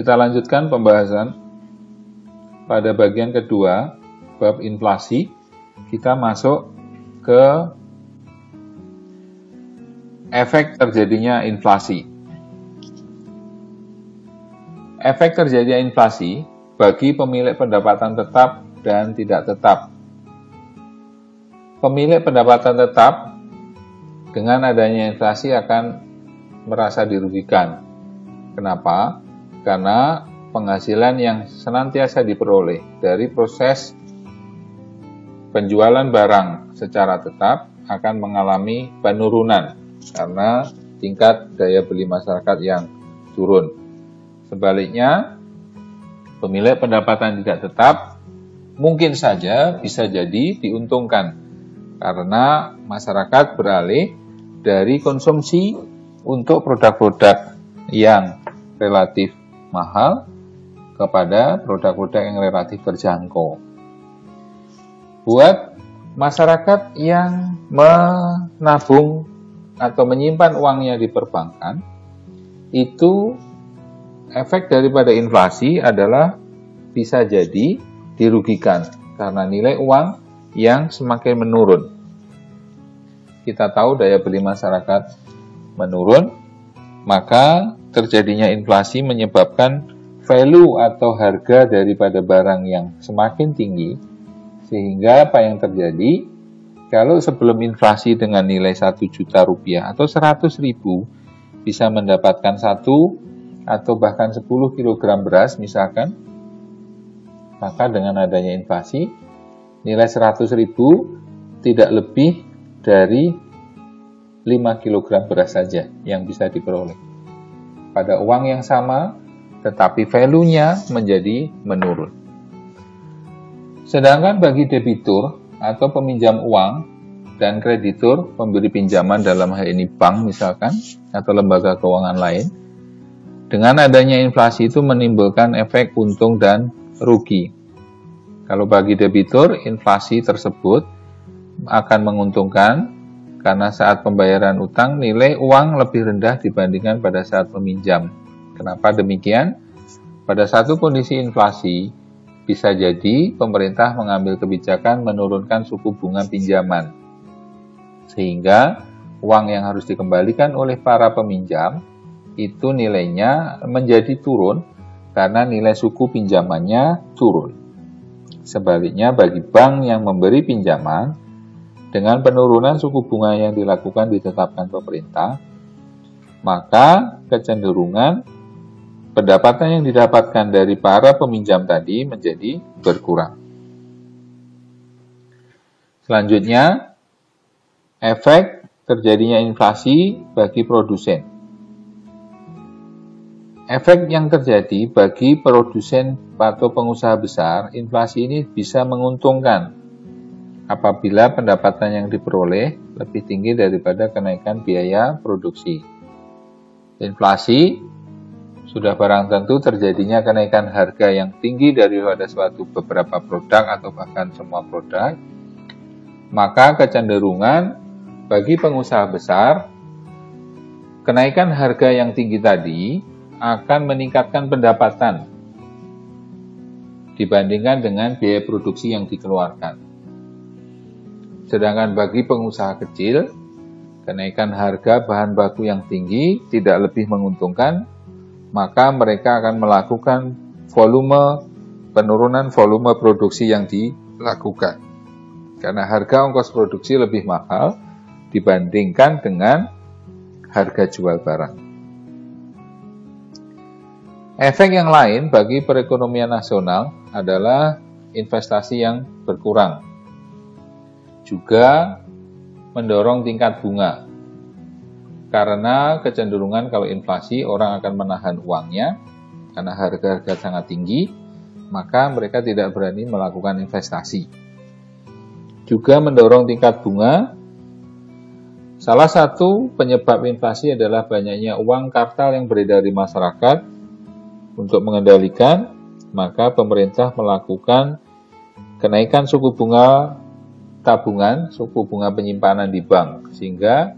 Kita lanjutkan pembahasan pada bagian kedua, bab inflasi. Kita masuk ke efek terjadinya inflasi. Efek terjadinya inflasi bagi pemilik pendapatan tetap dan tidak tetap. Pemilik pendapatan tetap dengan adanya inflasi akan merasa dirugikan. Kenapa? Karena penghasilan yang senantiasa diperoleh dari proses penjualan barang secara tetap akan mengalami penurunan karena tingkat daya beli masyarakat yang turun. Sebaliknya, pemilik pendapatan tidak tetap mungkin saja bisa jadi diuntungkan karena masyarakat beralih dari konsumsi untuk produk-produk yang relatif mahal kepada produk-produk yang relatif terjangkau. Buat masyarakat yang menabung atau menyimpan uangnya di perbankan, itu efek daripada inflasi adalah bisa jadi dirugikan karena nilai uang yang semakin menurun. Kita tahu daya beli masyarakat menurun, maka terjadinya inflasi menyebabkan value atau harga daripada barang yang semakin tinggi, sehingga apa yang terjadi? Kalau sebelum inflasi dengan nilai 1 juta rupiah atau 100 ribu bisa mendapatkan 1 atau bahkan 10 kg beras misalkan, maka dengan adanya inflasi, nilai 100 ribu tidak lebih dari 5 kg beras saja yang bisa diperoleh. Pada uang yang sama, tetapi value-nya menjadi menurun. Sedangkan bagi debitur atau peminjam uang dan kreditur pemberi pinjaman dalam hal ini bank misalkan atau lembaga keuangan lain, dengan adanya inflasi itu menimbulkan efek untung dan rugi. Kalau bagi debitur, inflasi tersebut akan menguntungkan karena saat pembayaran utang nilai uang lebih rendah dibandingkan pada saat meminjam. Kenapa demikian? Pada satu kondisi inflasi, bisa jadi pemerintah mengambil kebijakan menurunkan suku bunga pinjaman. Sehingga uang yang harus dikembalikan oleh para peminjam, itu nilainya menjadi turun karena nilai suku pinjamannya turun. Sebaliknya bagi bank yang memberi pinjaman, dengan penurunan suku bunga yang dilakukan ditetapkan pemerintah, maka kecenderungan pendapatan yang didapatkan dari para peminjam tadi menjadi berkurang. Selanjutnya, efek terjadinya inflasi bagi produsen. Efek yang terjadi bagi produsen atau pengusaha besar, inflasi ini bisa menguntungkan apabila pendapatan yang diperoleh lebih tinggi daripada kenaikan biaya produksi. Inflasi sudah barang tentu terjadinya kenaikan harga yang tinggi daripada suatu beberapa produk atau bahkan semua produk, maka kecenderungan bagi pengusaha besar, kenaikan harga yang tinggi tadi akan meningkatkan pendapatan dibandingkan dengan biaya produksi yang dikeluarkan. Sedangkan bagi pengusaha kecil, kenaikan harga bahan baku yang tinggi tidak lebih menguntungkan, maka mereka akan melakukan penurunan volume produksi yang dilakukan. Karena harga ongkos produksi lebih mahal dibandingkan dengan harga jual barang. Efek yang lain bagi perekonomian nasional adalah investasi yang berkurang. Juga mendorong tingkat bunga. Karena kecenderungan kalau inflasi orang akan menahan uangnya karena harga-harga sangat tinggi, maka mereka tidak berani melakukan investasi. Juga mendorong tingkat bunga. Salah satu penyebab inflasi adalah banyaknya uang kartal yang beredar di masyarakat. Untuk mengendalikan, maka pemerintah melakukan kenaikan suku bunga tabungan, suku bunga penyimpanan di bank, sehingga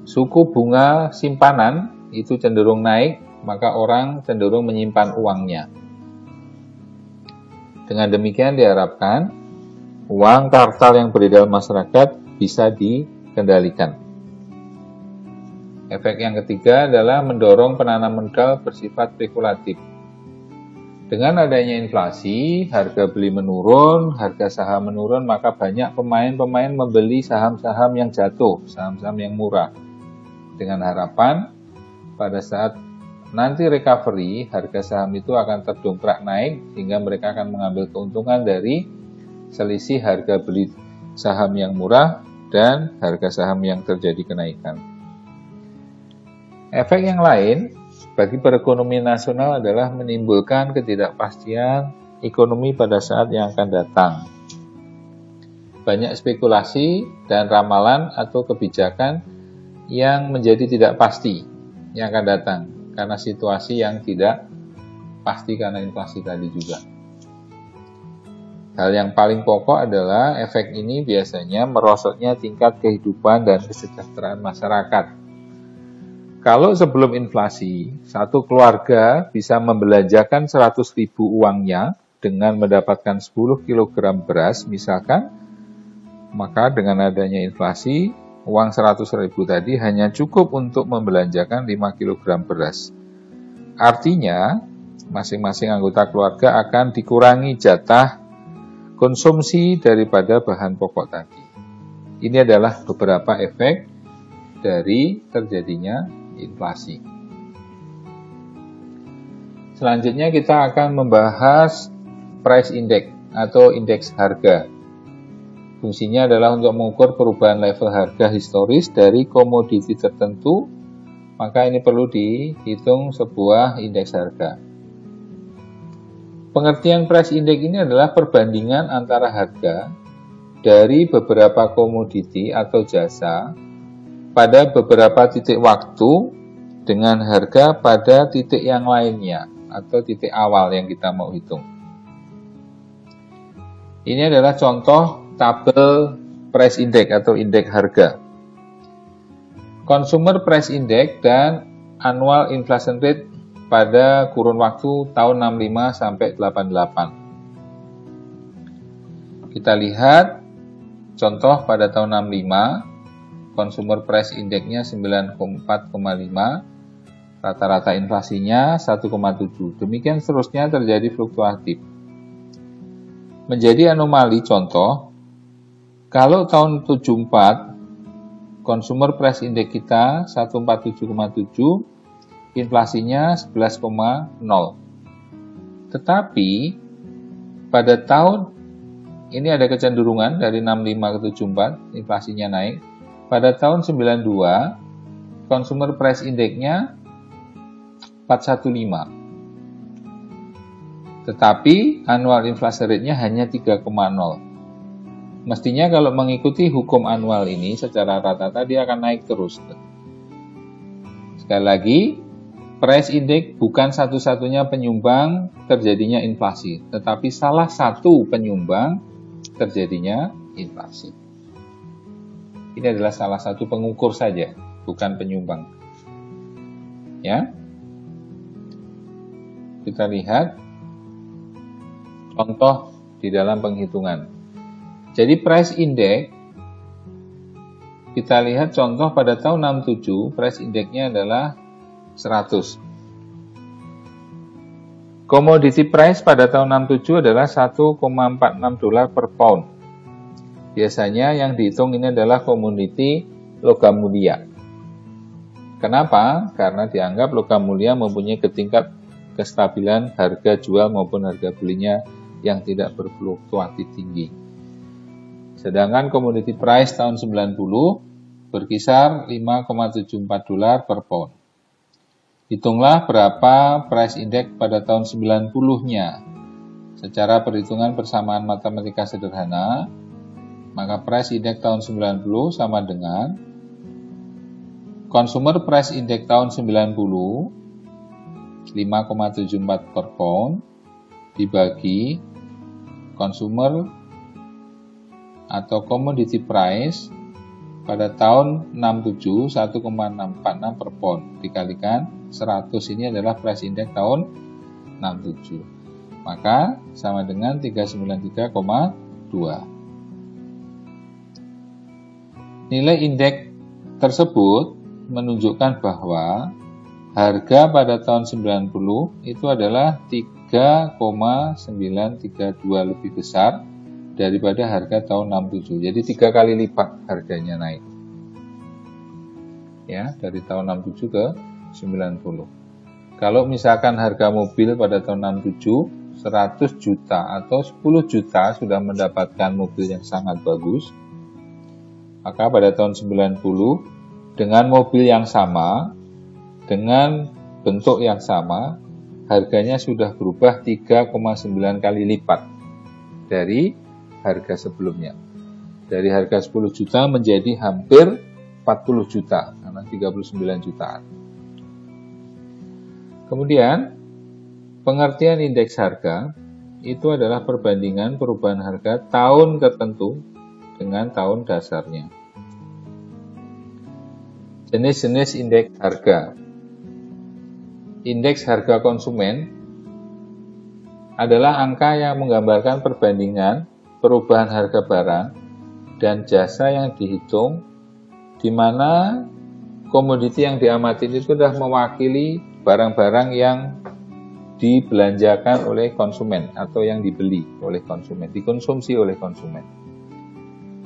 suku bunga simpanan itu cenderung naik maka orang cenderung menyimpan uangnya. Dengan demikian diharapkan uang kartal yang beredar masyarakat bisa dikendalikan. Efek yang ketiga adalah mendorong penanaman modal bersifat spekulatif. Dengan adanya inflasi, harga beli menurun, harga saham menurun, maka banyak pemain-pemain membeli saham-saham yang jatuh, saham-saham yang murah. Dengan harapan pada saat nanti recovery, harga saham itu akan terdongkrak naik sehingga mereka akan mengambil keuntungan dari selisih harga beli saham yang murah dan harga saham yang terjadi kenaikan. Efek yang lain bagi perekonomian nasional adalah menimbulkan ketidakpastian ekonomi pada saat yang akan datang. Banyak spekulasi dan ramalan atau kebijakan yang menjadi tidak pasti yang akan datang karena situasi yang tidak pasti karena inflasi tadi juga. Hal yang paling pokok adalah efek ini biasanya merosotnya tingkat kehidupan dan kesejahteraan masyarakat. Kalau sebelum inflasi, satu keluarga bisa membelanjakan 100.000 uangnya dengan mendapatkan 10 kg beras misalkan, maka dengan adanya inflasi, uang 100.000 tadi hanya cukup untuk membelanjakan 5 kg beras. Artinya, masing-masing anggota keluarga akan dikurangi jatah konsumsi daripada bahan pokok tadi. Ini adalah beberapa efek dari terjadinya inflasi. Selanjutnya kita akan membahas price index atau indeks harga. Fungsinya adalah untuk mengukur perubahan level harga historis dari komoditi tertentu, maka ini perlu dihitung sebuah indeks harga. Pengertian price index ini adalah perbandingan antara harga dari beberapa komoditi atau jasa pada beberapa titik waktu dengan harga pada titik yang lainnya atau titik awal yang kita mau hitung. Ini adalah contoh tabel price index atau indeks harga. Consumer price index dan annual inflation rate pada kurun waktu tahun 65 sampai 88. Kita lihat contoh pada tahun 65, consumer price index-nya 94,5, rata-rata inflasinya 1,7. Demikian seterusnya terjadi fluktuatif. Menjadi anomali contoh, kalau tahun 74, consumer price index kita 147,7, inflasinya 11,0. Tetapi, pada tahun, ini ada kecenderungan dari 65 ke 74, inflasinya naik. Pada tahun 92, consumer price index-nya 415. Tetapi, annual inflation rate-nya hanya 3,0. Mestinya kalau mengikuti hukum annual ini secara rata-rata dia akan naik terus. Sekali lagi, price index bukan satu-satunya penyumbang terjadinya inflasi, tetapi salah satu penyumbang terjadinya inflasi. Ini adalah salah satu pengukur saja, bukan penyumbang. Ya. Kita lihat contoh di dalam penghitungan. Jadi price index, kita lihat contoh pada tahun 67, price index-nya adalah 100. Commodity price pada tahun 67 adalah 1,46 dolar per pound. Biasanya yang dihitung ini adalah komoditi logam mulia. Kenapa? Karena dianggap logam mulia mempunyai tingkat kestabilan harga jual maupun harga belinya yang tidak berfluktuatif tinggi. Sedangkan komoditi price tahun 90 berkisar 5,74 dolar per pound. Hitunglah berapa price index pada tahun 90-nya. Secara perhitungan persamaan matematika sederhana, maka price index tahun 90 sama dengan consumer price index tahun 90 5,74 per pound dibagi consumer atau commodity price pada tahun 67 1,646 per pound dikalikan 100, ini adalah price index tahun 67. Maka sama dengan 393,2. Nilai indeks tersebut menunjukkan bahwa harga pada tahun 90 itu adalah 3,932 lebih besar daripada harga tahun 67. Jadi 3 kali lipat harganya naik. Ya, dari tahun 67 ke 90. Kalau misalkan harga mobil pada tahun 67 100 juta atau 10 juta sudah mendapatkan mobil yang sangat bagus, maka pada tahun 90 dengan mobil yang sama, dengan bentuk yang sama, harganya sudah berubah 3,9 kali lipat dari harga sebelumnya. Dari harga 10 juta menjadi hampir 40 juta, karena 39 jutaan. Kemudian, pengertian indeks harga itu adalah perbandingan perubahan harga tahun tertentu dengan tahun dasarnya. Jenis-jenis indeks harga. Indeks harga konsumen adalah angka yang menggambarkan perbandingan perubahan harga barang dan jasa yang dihitung, di mana komoditi yang diamati itu sudah mewakili barang-barang yang dibelanjakan oleh konsumen atau yang dibeli oleh konsumen, dikonsumsi oleh konsumen.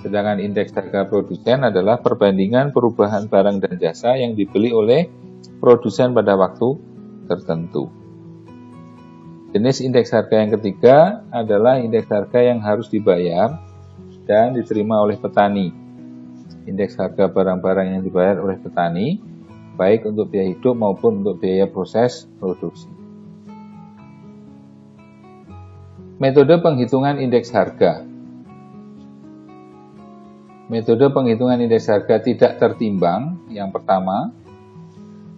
Sedangkan indeks harga produsen adalah perbandingan perubahan barang dan jasa yang dibeli oleh produsen pada waktu tertentu. Jenis indeks harga yang ketiga adalah indeks harga yang harus dibayar dan diterima oleh petani. Indeks harga barang-barang yang dibayar oleh petani, baik untuk biaya hidup maupun untuk biaya proses produksi. Metode penghitungan indeks harga. Metode penghitungan indeks harga tidak tertimbang, yang pertama,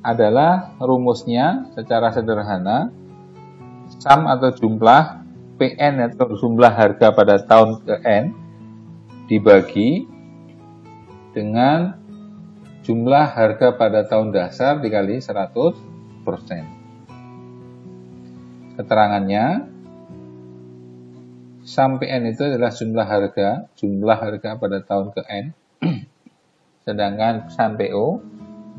adalah rumusnya secara sederhana, sum atau jumlah PN atau jumlah harga pada tahun ke N dibagi dengan jumlah harga pada tahun dasar dikali 100%. Keterangannya, sum PN itu adalah jumlah harga pada tahun ke N, sedangkan sum PO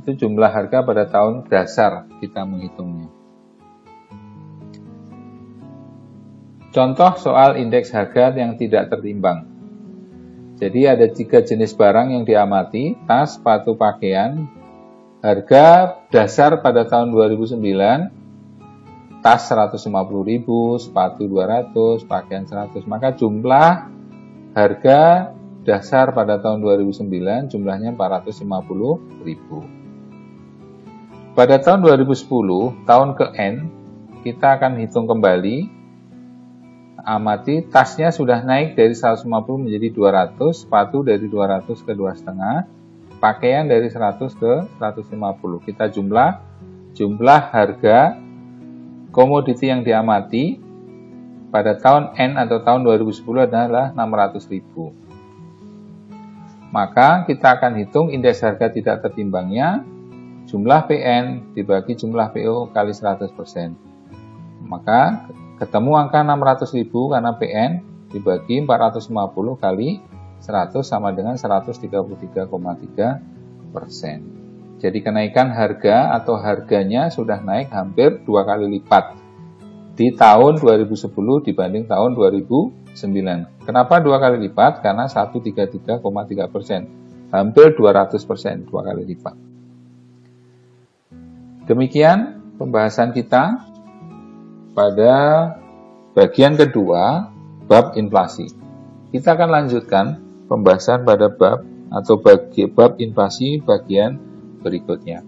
itu jumlah harga pada tahun dasar kita menghitungnya. Contoh soal indeks harga yang tidak tertimbang. Jadi ada 3 jenis barang yang diamati, tas, sepatu, pakaian. Harga dasar pada tahun 2009, tas 150.000, sepatu 200, pakaian 100. Maka jumlah harga dasar pada tahun 2009 jumlahnya 450.000. Pada tahun 2010, tahun ke N, kita akan hitung kembali, amati tasnya sudah naik dari 150 menjadi 200, sepatu dari 200 ke 2,5, pakaian dari 100 ke 150. Kita jumlah harga komoditi yang diamati pada tahun N atau tahun 2010 adalah 600.000. Maka kita akan hitung indeks harga tidak tertimbangnya, jumlah PN dibagi jumlah PO kali 100%. Maka ketemu angka 600.000 karena PN dibagi 450 kali 100 sama dengan 133,3%. Jadi kenaikan harga atau harganya sudah naik hampir 2 kali lipat di tahun 2010 dibanding tahun 2009. Kenapa 2 kali lipat? Karena 133,3%. Hampir 200%, 2 kali lipat. Demikian pembahasan kita pada bagian kedua, bab inflasi. Kita akan lanjutkan pembahasan pada bab inflasi bagian berikutnya.